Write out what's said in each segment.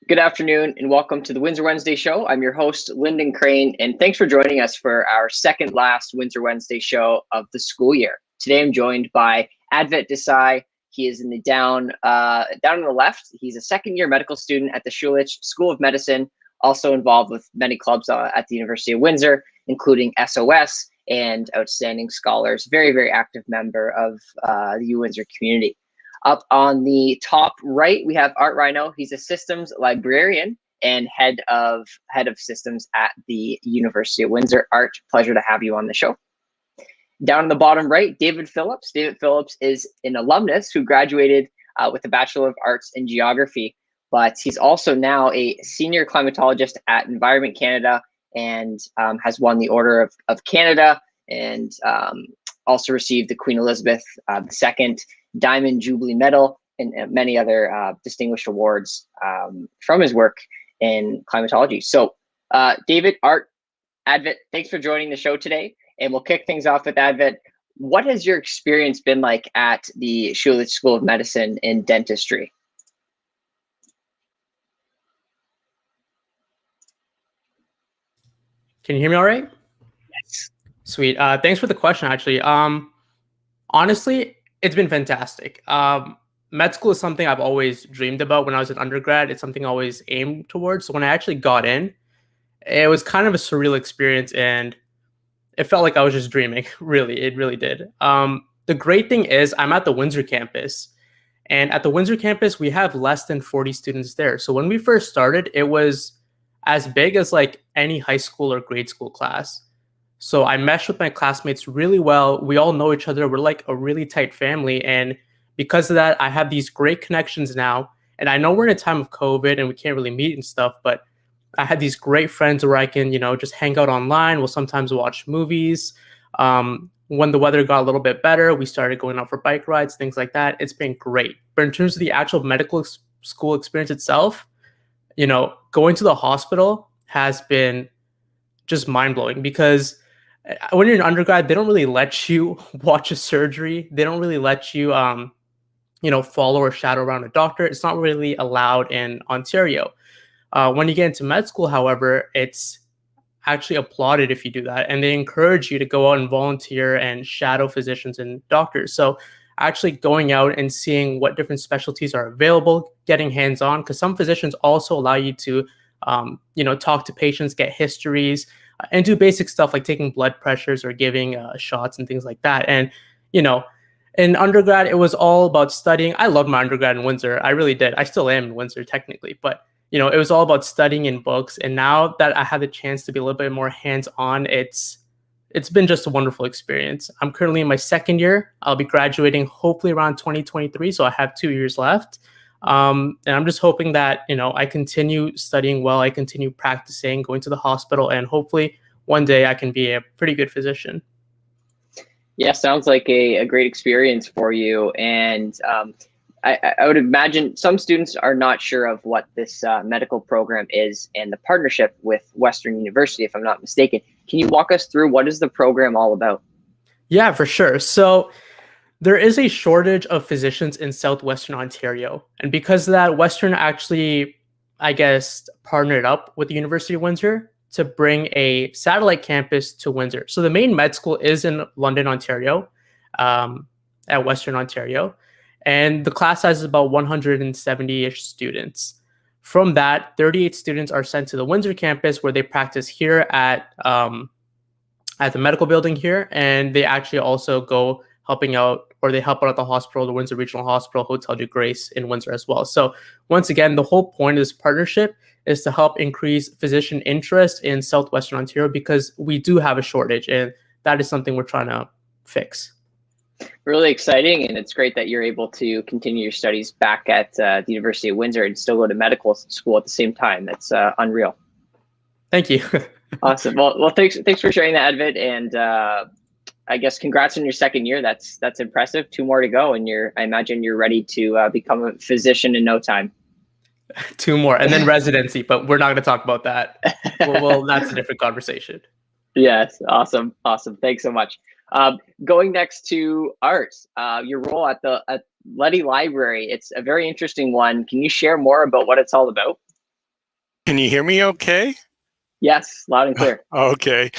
Good afternoon and welcome to the Windsor Wednesday show. I'm your host, Lyndon Crane, and thanks for joining us for our second last Windsor Wednesday show of the school year. Today I'm joined by Advait Desai. He is in the down on the left. He's a second-year medical student at the Schulich School of Medicine, also involved with many clubs at the University of Windsor, including SOS and Outstanding Scholars. Very, very active member of the UWindsor community. Up on the top right, we have Rhyno. He's a systems librarian and head of systems at the University of Windsor. Art, pleasure to have you on the show. Down on the bottom right, David Phillips. David Phillips is an alumnus who graduated with a Bachelor of Arts in Geography, but he's also now a senior climatologist at Environment Canada and has won the Order of Canada and also received the Queen Elizabeth II Diamond Jubilee Medal and many other distinguished awards from his work in climatology. So David, Art, Advait, thanks for joining the show today. And we'll kick things off with Advait. What has your experience been like at the Schulich School of Medicine in dentistry? Can you hear me all right? Yes. Sweet. Thanks for the question, actually. Honestly, it's been fantastic. Med school is something I've always dreamed about when I was an undergrad. It's something I always aimed towards. So when I actually got in, it was kind of a surreal experience and it felt like I was just dreaming. Really, it really did. The great thing is I'm at the Windsor campus. And at the Windsor campus, we have less than 40 students there. So when we first started, it was as big as like any high school or grade school class. So I meshed with my classmates really well. We all know each other. We're like a really tight family. And because of that, I have these great connections now. And I know we're in a time of COVID and we can't really meet and stuff, but I had these great friends where I can, just hang out online. We'll sometimes watch movies. When the weather got a little bit better, we started going out for bike rides, things like that. It's been great. But in terms of the actual medical school experience itself, going to the hospital has been just mind-blowing because when you're an undergrad, they don't really let you watch a surgery. They don't really let you, follow or shadow around a doctor. It's not really allowed in Ontario. When you get into med school, however, it's actually applauded if you do that. And they encourage you to go out and volunteer and shadow physicians and doctors. So actually going out and seeing what different specialties are available, getting hands-on, because some physicians also allow you to, talk to patients, get histories, and do basic stuff like taking blood pressures or giving shots and things like that. And, in undergrad, it was all about studying. I loved my undergrad in Windsor. I really did. I still am in Windsor technically, but it was all about studying in books. And now that I had the chance to be a little bit more hands-on, it's been just a wonderful experience. I'm currently in my second year. I'll be graduating hopefully around 2023. So I have 2 years left. And I'm just hoping that, I continue studying well, I continue practicing, going to the hospital, and hopefully one day I can be a pretty good physician. Yeah, sounds like a great experience for you. And I would imagine some students are not sure of what this medical program is and the partnership with Western University, if I'm not mistaken. Can you walk us through what is the program all about? Yeah, for sure. So there is a shortage of physicians in Southwestern Ontario. And because of that, Western actually, I guess, partnered up with the University of Windsor to bring a satellite campus to Windsor. So the main med school is in London, Ontario, at Western Ontario. And the class size is about 170-ish students. From that, 38 students are sent to the Windsor campus where they practice here at the medical building here. And they actually also go helping out, or they help out at the hospital, the Windsor Regional Hospital, Hotel de Grace in Windsor as well. So once again, the whole point of this partnership is to help increase physician interest in Southwestern Ontario because we do have a shortage, and that is something we're trying to fix. Really exciting, and it's great that you're able to continue your studies back at the University of Windsor and still go to medical school at the same time. That's unreal. Thank you. Awesome. Well, thanks for sharing that, Advait, and I guess congrats on your second year. That's impressive. 2 more to go, and I imagine you're ready to become a physician in no time. 2 more, and then residency, but we're not going to talk about that. Well, that's a different conversation. Yes, awesome. Thanks so much. Going next to Art, your role at Leddy Library. It's a very interesting one. Can you share more about what it's all about? Can you hear me okay? Yes, loud and clear. Okay.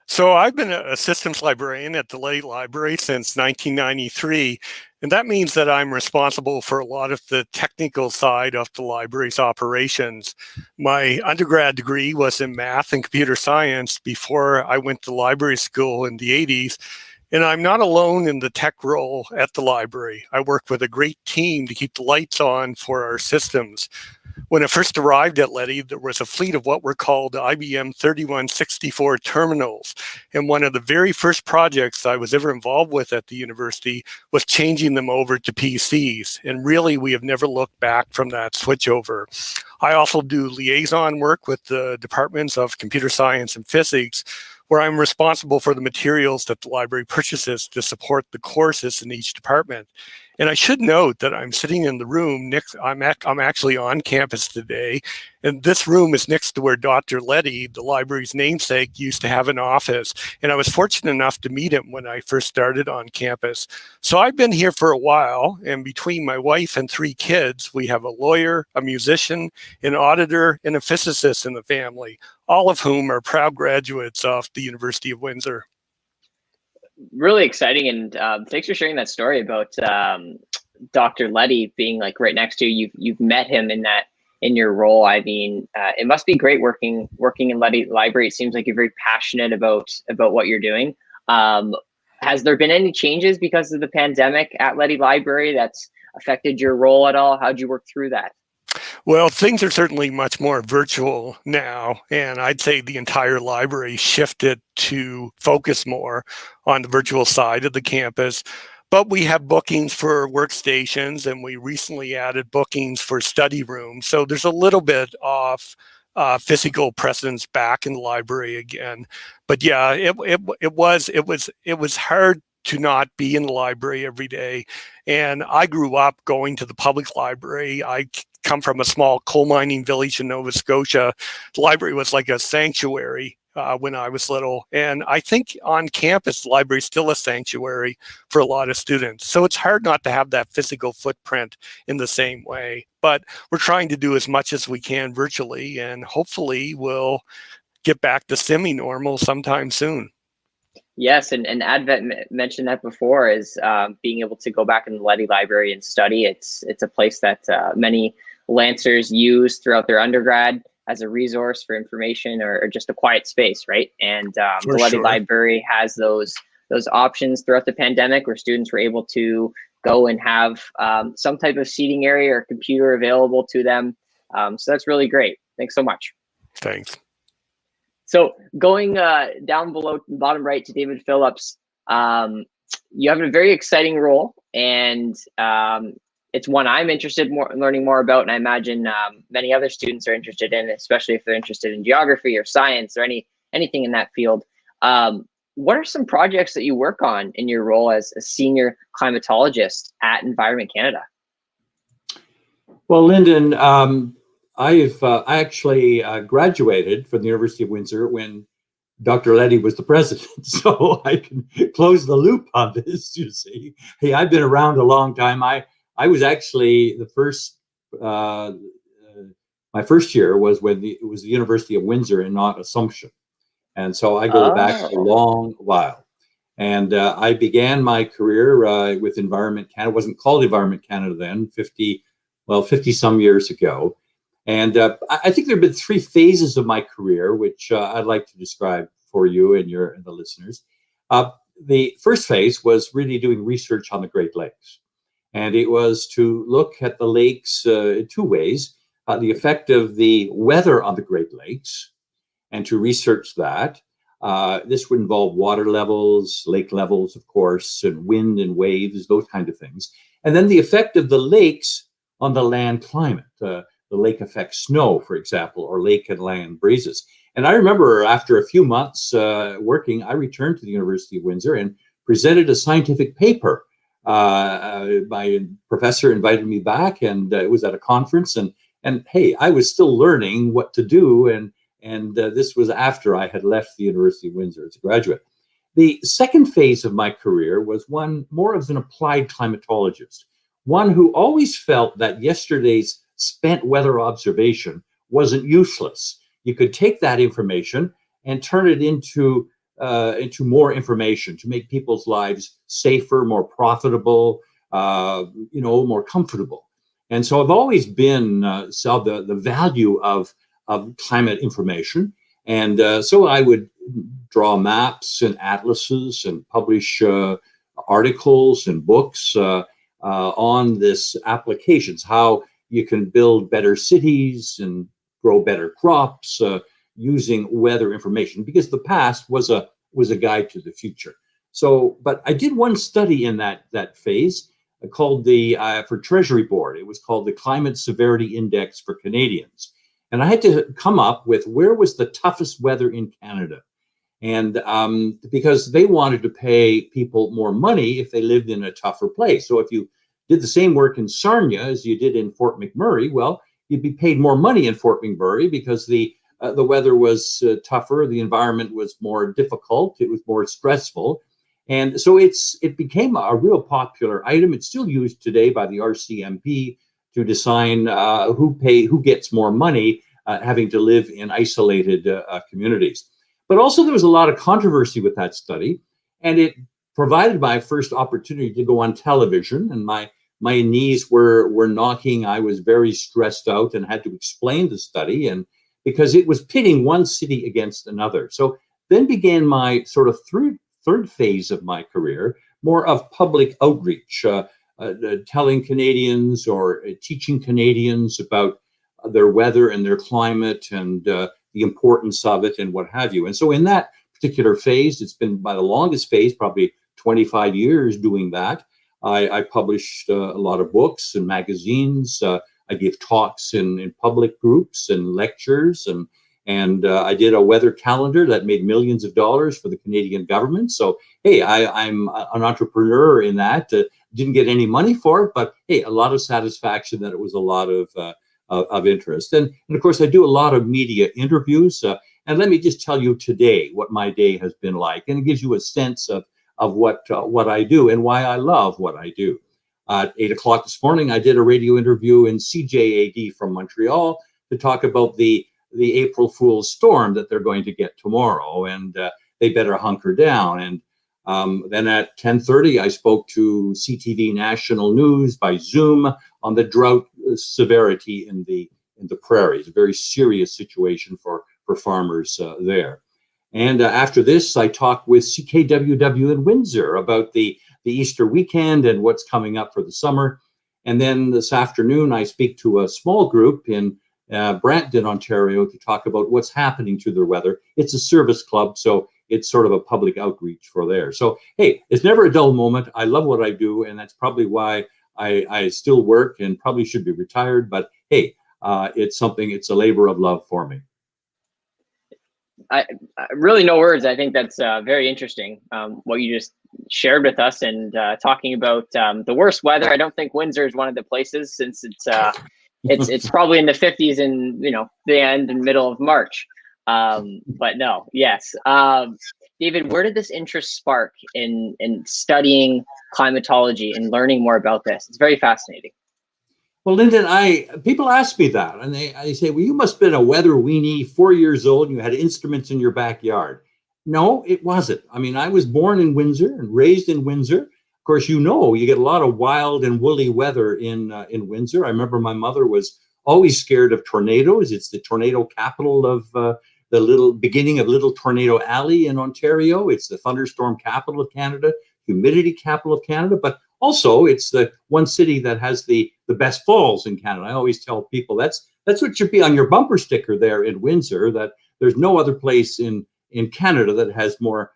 So I've been a systems librarian at the Leddy Library since 1993, and that means that I'm responsible for a lot of the technical side of the library's operations. My undergrad degree was in math and computer science before I went to library school in the 80s, and I'm not alone in the tech role at the library. I work with a great team to keep the lights on for our systems. When I first arrived at Leddy, there was a fleet of what were called IBM 3164 terminals. And one of the very first projects I was ever involved with at the university was changing them over to PCs. And really, we have never looked back from that switchover. I also do liaison work with the departments of computer science and physics, where I'm responsible for the materials that the library purchases to support the courses in each department. And I should note that I'm sitting in the room next, I'm actually on campus today, and this room is next to where Dr. Leddy, the library's namesake, used to have an office. And I was fortunate enough to meet him when I first started on campus. So I've been here for a while, and between my wife and 3 kids, we have a lawyer, a musician, an auditor, and a physicist in the family, all of whom are proud graduates of the University of Windsor. Really exciting, and thanks for sharing that story about Dr. Leddy being like right next to you. You've met him in your role. I mean, it must be great working in Leddy Library. It seems like you're very passionate about what you're doing. Has there been any changes because of the pandemic at Leddy Library that's affected your role at all? How'd you work through that? Well, things are certainly much more virtual now, and I'd say the entire library shifted to focus more on the virtual side of the campus. But we have bookings for workstations, and we recently added bookings for study rooms. So there's a little bit of physical presence back in the library again. But yeah, it was hard to not be in the library every day. And I grew up going to the public library. I come from a small coal mining village in Nova Scotia. The library was like a sanctuary when I was little. And I think on campus, the library is still a sanctuary for a lot of students. So it's hard not to have that physical footprint in the same way. But we're trying to do as much as we can virtually, and hopefully we'll get back to semi-normal sometime soon. Yes, and Advait mentioned that before, is being able to go back in the Leddy Library and study. It's a place that many Lancers use throughout their undergrad as a resource for information or just a quiet space, right? And the Leddy Library has those options throughout the pandemic where students were able to go and have some type of seating area or computer available to them. So that's really great. Thanks so much. Thanks. So going down below, bottom right to David Phillips, you have a very exciting role, and it's one I'm interested in learning more about, and I imagine many other students are interested in, especially if they're interested in geography or science or anything in that field. What are some projects that you work on in your role as a senior climatologist at Environment Canada? Well, Lyndon, I actually graduated from the University of Windsor when Dr. Leddy was the president, so I can close the loop on this. You see, hey, I've been around a long time. I was actually the first. My first year was when it was the University of Windsor and not Assumption, and so I go back a long while. And I began my career with Environment Canada. It wasn't called Environment Canada then, 50 some years ago. And I think there have been 3 phases of my career, which I'd like to describe for you and the listeners. The first phase was really doing research on the Great Lakes. And it was to look at the lakes in 2 ways, the effect of the weather on the Great Lakes, and to research that. This would involve water levels, lake levels, of course, and wind and waves, those kind of things. And then the effect of the lakes on the land climate. The lake effect snow, for example, or lake and land breezes. And I remember after a few months working, I returned to the University of Windsor and presented a scientific paper. My professor invited me back, and it was at a conference. And hey, I was still learning what to do. And this was after I had left the University of Windsor as a graduate. The second phase of my career was one more as an applied climatologist, one who always felt that yesterday's spent weather observation wasn't useless. You could take that information and turn it into more information to make people's lives safer, more profitable, more comfortable. And so I've always been saw the value of climate information. And so I would draw maps and atlases and publish articles and books on this applications, how you can build better cities and grow better crops using weather information, because the past was a guide to the future. So, but I did one study in that phase called for Treasury Board. It was called the Climate Severity Index for Canadians. And I had to come up with where was the toughest weather in Canada. And because they wanted to pay people more money if they lived in a tougher place. So if you did the same work in Sarnia as you did in Fort McMurray, well, you'd be paid more money in Fort McMurray because the weather was tougher, the environment was more difficult, it was more stressful. And so it became a real popular item. It's still used today by the RCMP to decide who gets more money having to live in isolated communities. But also there was a lot of controversy with that study, and it provided my first opportunity to go on television, and my knees were knocking. I was very stressed out and had to explain the study, and because it was pitting one city against another. So then began my sort of third phase of my career, more of public outreach, telling Canadians or teaching Canadians about their weather and their climate and the importance of it and what have you. And so in that particular phase, it's been by the longest phase, probably 25 years doing that. I published a lot of books and magazines. I gave talks in public groups and lectures, and I did a weather calendar that made millions of dollars for the Canadian government. So, hey, I'm an entrepreneur in that. Didn't get any money for it, but hey, a lot of satisfaction that it was a lot of interest. And of course, I do a lot of media interviews. And let me just tell you today what my day has been like, and it gives you a sense of what I do and why I love what I do. At 8 o'clock this morning, I did a radio interview in CJAD from Montreal to talk about the April Fool's storm that they're going to get tomorrow, and they better hunker down. And then at 10:30, I spoke to CTV National News by Zoom on the drought severity in the prairies, a very serious situation for farmers there. And after this, I talked with CKWW in Windsor about the Easter weekend and what's coming up for the summer. And then this afternoon, I speak to a small group in Brampton, Ontario, to talk about what's happening to their weather. It's a service club, so it's sort of a public outreach for there. So, hey, it's never a dull moment. I love what I do, and that's probably why I still work and probably should be retired. But hey, it's a labor of love for me. I really no words. I think that's very interesting, what you just shared with us, and talking about the worst weather. I don't think Windsor is one of the places, since it's probably in the 50s in the end and middle of March. But no, yes. David, where did this interest spark in studying climatology and learning more about this? It's very fascinating. Well, Lyndon, people ask me that, and they say, well, you must have been a weather weenie, 4 years old, and you had instruments in your backyard. No, it wasn't. I mean, I was born in Windsor and raised in Windsor. Of course, you get a lot of wild and woolly weather in Windsor. I remember my mother was always scared of tornadoes. It's the tornado capital of the little beginning of Little Tornado Alley in Ontario. It's the thunderstorm capital of Canada, humidity capital of Canada, but also it's the one city that has the best falls in Canada. I always tell people that's what should be on your bumper sticker there in Windsor, that there's no other place in Canada that has more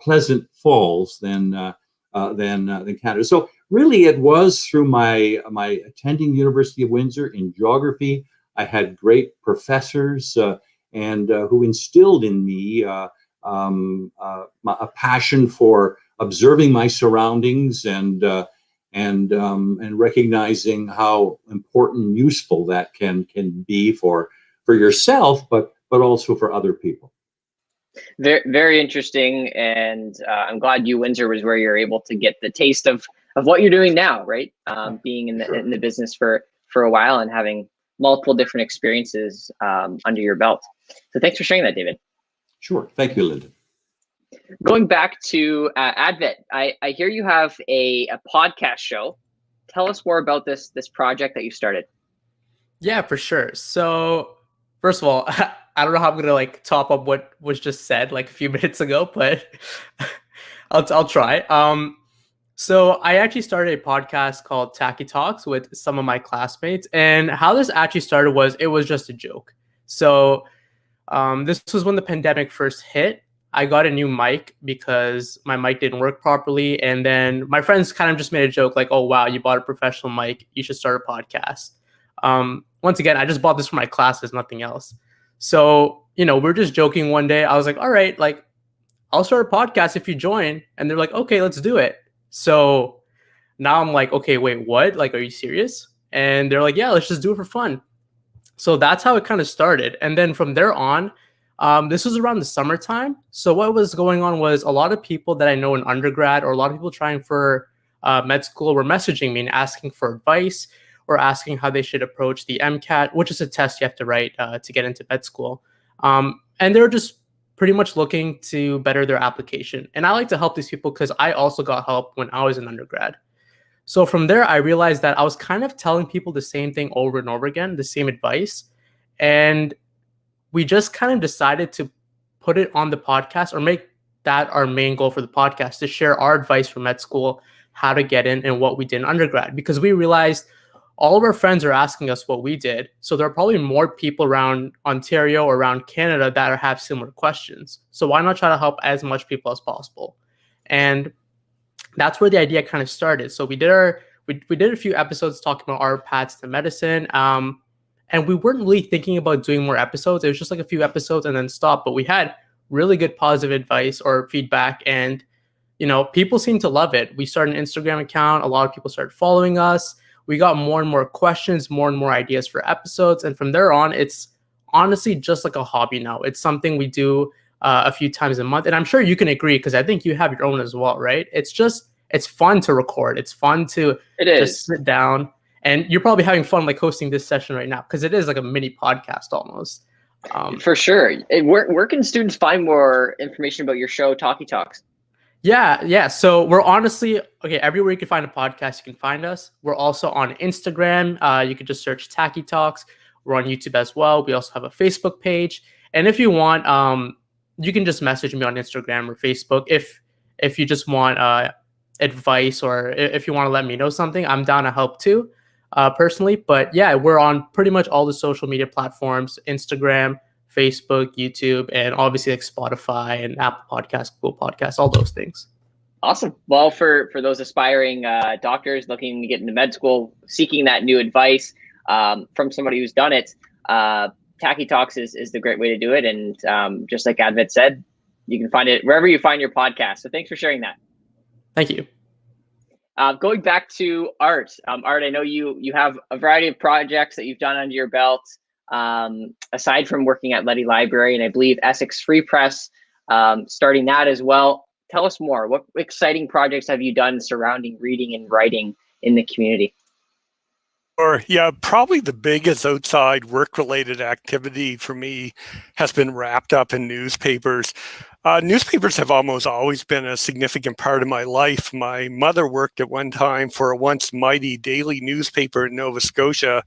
pleasant falls than Canada. So really, it was through my attending University of Windsor in geography. I had great professors and who instilled in me a passion for observing my surroundings and recognizing how important and useful that can be for yourself, but also for other people. Very, very interesting, and I'm glad UWindsor was where you're able to get the taste of what you're doing now, right? Being in the business for a while and having multiple different experiences under your belt. So thanks for sharing that, David. Sure. Thank you, Lyndon. Going back to Advait, I hear you have a podcast show. Tell us more about this project that you started. Yeah, for sure. So first of all, I don't know how I'm gonna like top up what was just said like a few minutes ago, but I'll try. So I actually started a podcast called Tacky Talks with some of my classmates, and how this actually started was it was just a joke. So this was when the pandemic first hit. I got a new mic because my mic didn't work properly, and then my friends kind of just made a joke like, "Oh wow, you bought a professional mic, you should start a podcast." Once again, I just bought this for my classes, nothing else. So we're just joking one day. I was like, "All right, like I'll start a podcast if you join," and they're like, "Okay, let's do it." So now I'm like, "Okay, wait, what? Like, are you serious?" And they're like, "Yeah, let's just do it for fun." So that's how it kind of started. And then from there on, this was around the summertime. So what was going on was a lot of people that I know in undergrad or a lot of people trying for med school were messaging me and asking for advice or asking how they should approach the MCAT, which is a test you have to write to get into med school. And they were just pretty much looking to better their application. And I like to help these people because I also got help when I was in undergrad. So from there, I realized that I was kind of telling people the same thing over and over again, the same advice. And we just kind of decided to put it on the podcast or make that our main goal for the podcast, to share our advice from med school, how to get in and what we did in undergrad, because we realized all of our friends are asking us what we did. So there are probably more people around Ontario or around Canada that have similar questions. So why not try to help as much people as possible? And that's where the idea kind of started. So we did a few episodes talking about our paths to medicine. And we weren't really thinking about doing more episodes. It was just like a few episodes and then stop. But we had really good positive advice or feedback, and people seemed to love it. We started an Instagram account. A lot of people started following us. We got more and more questions, more and more ideas for episodes. And from there on, it's honestly just like a hobby now. It's something we do a few times a month. And I'm sure you can agree, because I think you have your own as well, right? It's fun to record. It's fun to just sit down. And you're probably having fun like hosting this session right now, because it is like a mini podcast almost. For sure. Where can students find more information about your show, Tacky Talks? Yeah. So we're honestly, everywhere you can find a podcast, you can find us. We're also on Instagram. You can just search Tacky Talks. We're on YouTube as well. We also have a Facebook page. And if you want, you can just message me on Instagram or Facebook if you just want advice, or if you want to let me know something. I'm down to help too, personally. But yeah, we're on pretty much all the social media platforms: Instagram, Facebook, YouTube, and obviously like Spotify and Apple Podcasts, Google Podcasts, all those things. Awesome. Well, for those aspiring doctors looking to get into med school, seeking that new advice from somebody who's done it, Tacky Talks is the great way to do it. And just like Advait said, you can find it wherever you find your podcast. So thanks for sharing that. Thank you. Going back to Art. Art, I know you have a variety of projects that you've done under your belt. Aside from working at Librarian, I believe Essex Free Press, starting that as well. Tell us more. What exciting projects have you done surrounding reading and writing in the community? Yeah, probably the biggest outside work-related activity for me has been wrapped up in newspapers. Newspapers have almost always been a significant part of my life. My mother worked at one time for a once mighty daily newspaper in Nova Scotia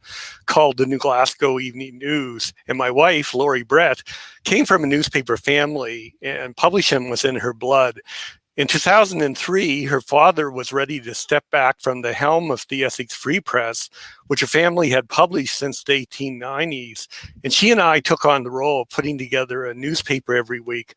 called the New Glasgow Evening News. And my wife, Lori Brett, came from a newspaper family, and publishing was in her blood. In 2003, her father was ready to step back from the helm of the Essex Free Press, which her family had published since the 1890s. And she and I took on the role of putting together a newspaper every week.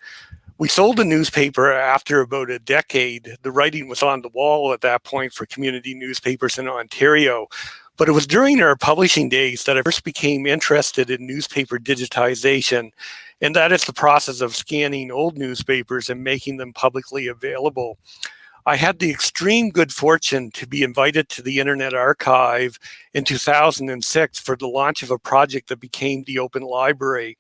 We sold the newspaper after about a decade. The writing was on the wall at that point for community newspapers in Ontario. But it was during our publishing days that I first became interested in newspaper digitization, and that is the process of scanning old newspapers and making them publicly available. I had the extreme good fortune to be invited to the Internet Archive in 2006 for the launch of a project that became the Open Library.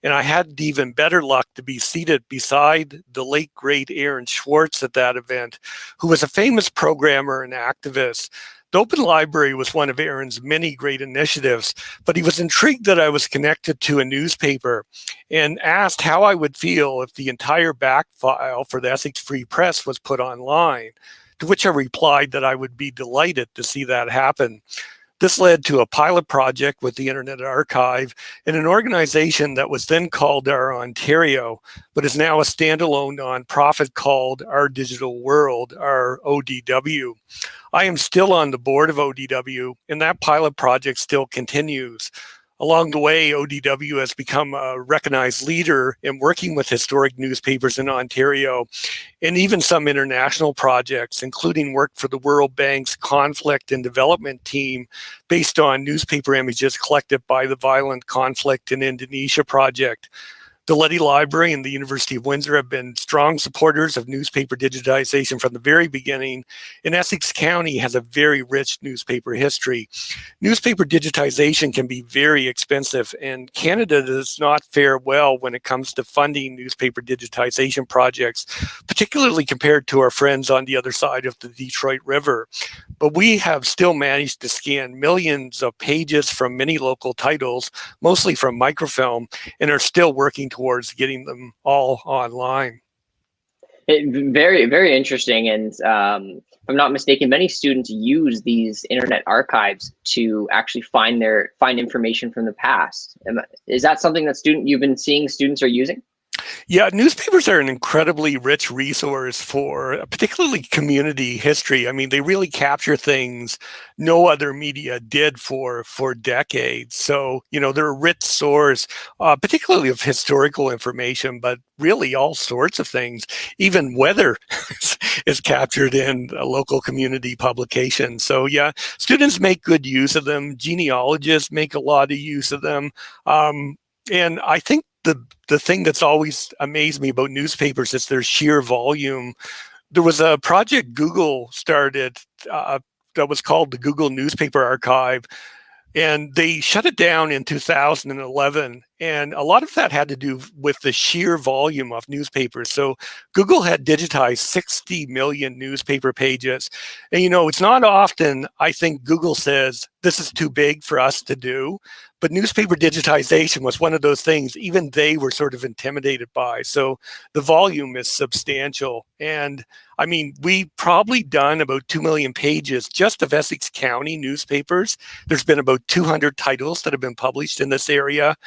And I had even better luck to be seated beside the late, great Aaron Schwartz at that event, who was a famous programmer and activist. The Open Library was one of Aaron's many great initiatives, but he was intrigued that I was connected to a newspaper and asked how I would feel if the entire back file for the Essex Free Press was put online, to which I replied that I would be delighted to see that happen. This led to a pilot project with the Internet Archive and an organization that was then called Our Ontario, but is now a standalone nonprofit called Our Digital World, our ODW. I am still on the board of ODW, and that pilot project still continues. Along the way, ODW has become a recognized leader in working with historic newspapers in Ontario, and even some international projects, including work for the World Bank's Conflict and Development Team based on newspaper images collected by the Violent Conflict in Indonesia project. The Liddy Library and the University of Windsor have been strong supporters of newspaper digitization from the very beginning, and Essex County has a very rich newspaper history. Newspaper digitization can be very expensive, and Canada does not fare well when it comes to funding newspaper digitization projects, particularly compared to our friends on the other side of the Detroit River. But we have still managed to scan millions of pages from many local titles, mostly from microfilm, and are still working towards getting them all online. Very, very interesting. And if I'm not mistaken, many students use these internet archives to actually find information from the past. Is that something that you've been seeing students are using? Yeah, newspapers are an incredibly rich resource for particularly community history. I mean, they really capture things no other media did for decades. So, they're a rich source, particularly of historical information, but really all sorts of things. Even weather is captured in a local community publication. So yeah, students make good use of them. Genealogists make a lot of use of them. And I think the thing that's always amazed me about newspapers is their sheer volume. There was a project Google started that was called the Google Newspaper Archive, and they shut it down in 2011. And a lot of that had to do with the sheer volume of newspapers. So Google had digitized 60 million newspaper pages. And, it's not often, I think, Google says, this is too big for us to do. But newspaper digitization was one of those things even they were sort of intimidated by. So the volume is substantial. And I mean, we've probably done about 2 million pages just of Essex County newspapers. There's been about 200 titles that have been published in this area.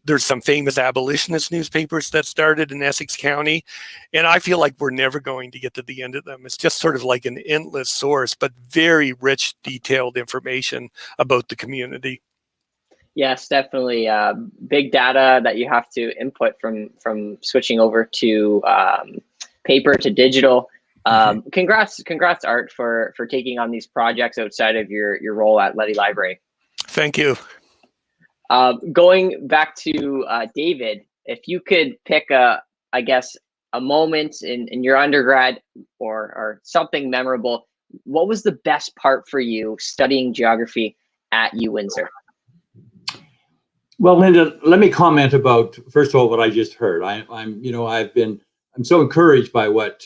There's some famous abolitionist newspapers that started in Essex County. And I feel like we're never going to get to the end of them. It's just sort of like an endless source, but very rich, detailed information about the community. Yes, definitely. Big data that you have to input from switching over to paper to digital. Congrats, Art, for taking on these projects outside of your role at Liddy Library. Thank you. Going back to David, if you could pick a moment in your undergrad or something memorable, what was the best part for you studying geography at UWindsor? Well, Linda, let me comment about, first of all, what I just heard. I'm so encouraged by what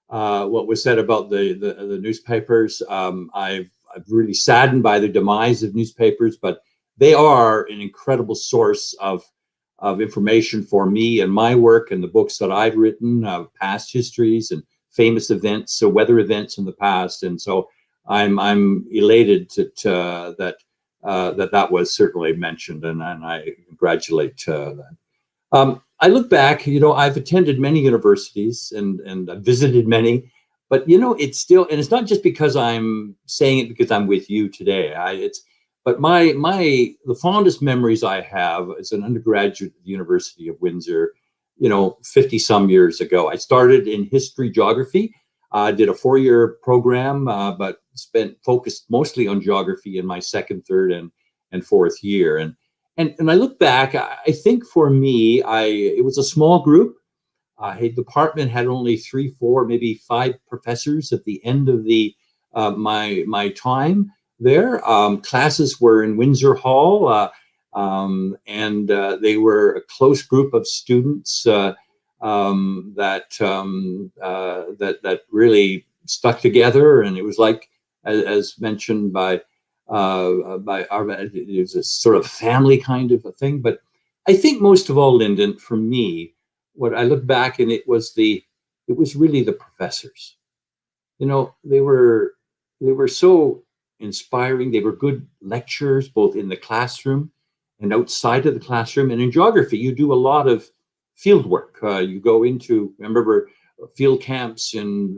was said about the newspapers. I've really saddened by the demise of newspapers, but they are an incredible source of information for me and my work and the books that I've written, past histories and famous events, so weather events in the past. And so I'm elated that was certainly mentioned, and I congratulate that. I look back, I've attended many universities and I've visited many, but it's still, and it's not just because I'm saying it because I'm with you today. But the fondest memories I have as an undergraduate at the University of Windsor, 50 some years ago. I started in history geography. I did a 4-year program, but focused mostly on geography in my second, third, and fourth year. And I look back, I think for me, it was a small group. The department had only 3, 4, maybe 5 professors at the end of my time there. Classes were in Windsor Hall, and they were a close group of students that really stuck together, and it was like as mentioned by our, it's a sort of family kind of a thing. But I think most of all, Lyndon, for me, what I look back and it was really the professors. You know, they were so inspiring. They were good lecturers, both in the classroom and outside of the classroom. And in geography, you do a lot of field work. You go into, I remember field camps in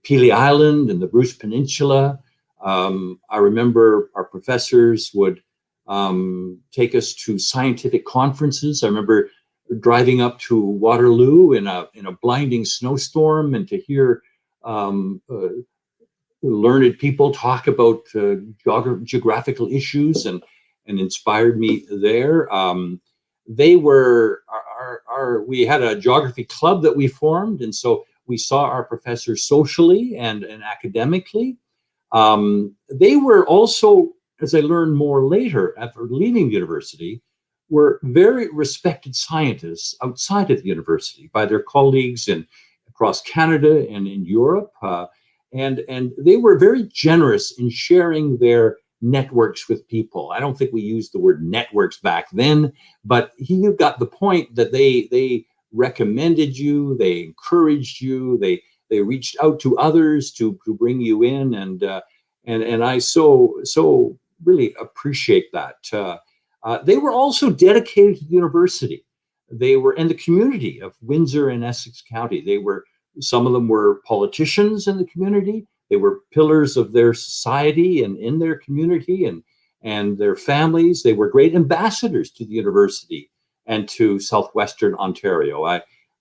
Pelee Island and the Bruce Peninsula. I remember our professors would take us to scientific conferences. I remember driving up to Waterloo in a blinding snowstorm and to hear learned people talk about geographical issues and inspired me there. They were we had a geography club that we formed, and so we saw our professors socially and academically. They were also, as I learned more later after leaving the university, were very respected scientists outside of the university by their colleagues across Canada and in Europe. And they were very generous in sharing their networks with people. I don't think we used the word networks back then, but you got the point that they recommended you, they encouraged you, they reached out to others to bring you in, and I so really appreciate that. They were also dedicated to the university. They were in the community of Windsor and Essex County. Some of them were politicians in the community. They were pillars of their society and in their community and their families. They were great ambassadors to the university and to Southwestern Ontario.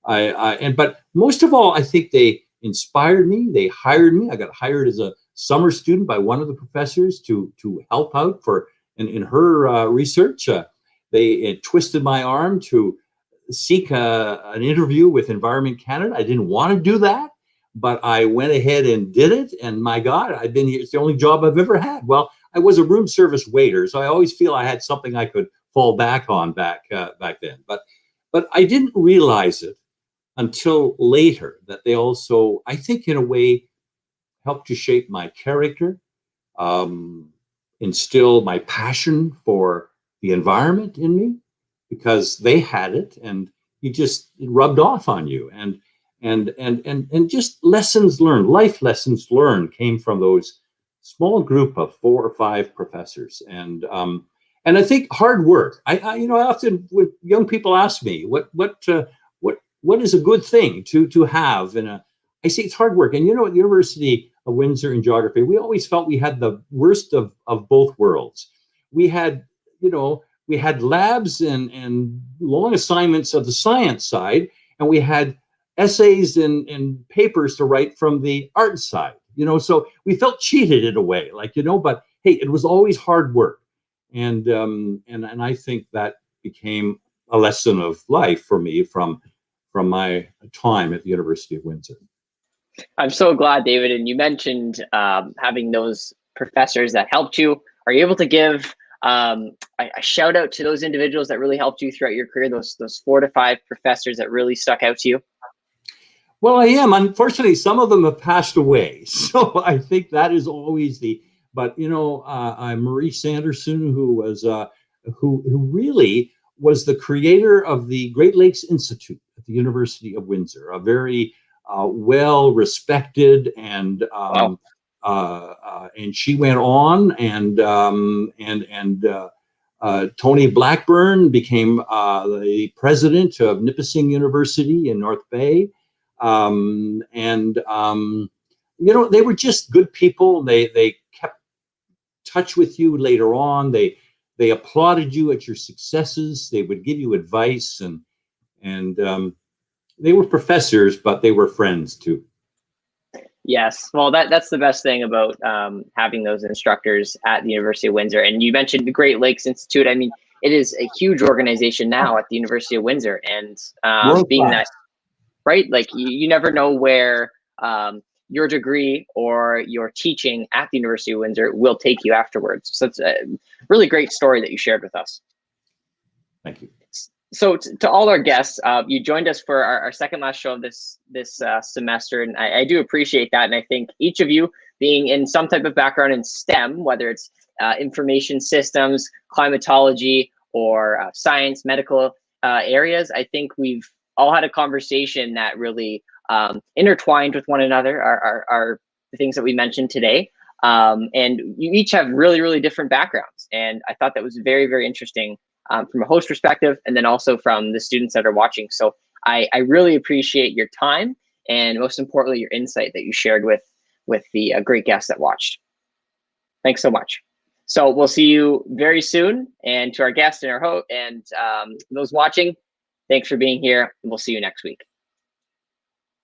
But most of all, I think they inspired me. They hired me. I got hired as a summer student by one of the professors to help out in her research. They twisted my arm to seek an interview with Environment Canada. I didn't want to do that, but I went ahead and did it. And my God, I've been here. It's the only job I've ever had. Well, I was a room service waiter, so I always feel I had something I could fall back on back then. But I didn't realize it until later that they also, I think, in a way, helped to shape my character, instill my passion for the environment in me, because they had it and it rubbed off on you, and just lessons learned, life lessons learned came from those small group of 4 or 5 professors. And I think hard work. I often, with young people ask me what is a good thing to have I say it's hard work. And at the University of Windsor in geography, we always felt we had the worst of both worlds. We had labs and long assignments of the science side, and we had essays and papers to write from the art side. So we felt cheated in a way, but hey, it was always hard work, and I think that became a lesson of life for me from my time at the University of Windsor. I'm so glad, David. And you mentioned having those professors that helped you. Are you able to give a shout out to those individuals that really helped you throughout your career, those 4 to 5 professors that really stuck out to you? Well, I am. Unfortunately, some of them have passed away. So I think that is always but Marie Sanderson, who was, who really was the creator of the Great Lakes Institute at the University of Windsor, a very well-respected and Wow. And she went on, and Tony Blackburn became the president of Nipissing University in North Bay. They were just good people. They kept touch with you later on. They applauded you at your successes. They would give you advice, and they were professors, but they were friends too. Yes, well, that's the best thing about having those instructors at the University of Windsor. And you mentioned the Great Lakes Institute. I mean, it is a huge organization now at the University of Windsor, and being that, right, like you never know where your degree or your teaching at the University of Windsor will take you afterwards. So it's a really great story that you shared with us. Thank you. So to all our guests, you joined us for our second last show of this semester, and I do appreciate that. And I think each of you, being in some type of background in STEM, whether it's information systems, climatology, or science, medical areas, I think we've all had a conversation that really intertwined with one another, are the things that we mentioned today. And you each have really, really different backgrounds. And I thought that was very, very interesting from a host perspective, and then also from the students that are watching. So I really appreciate your time, and most importantly, your insight that you shared with the great guests that watched. Thanks so much. So we'll see you very soon. And to our guests and our host and those watching, thanks for being here. And we'll see you next week.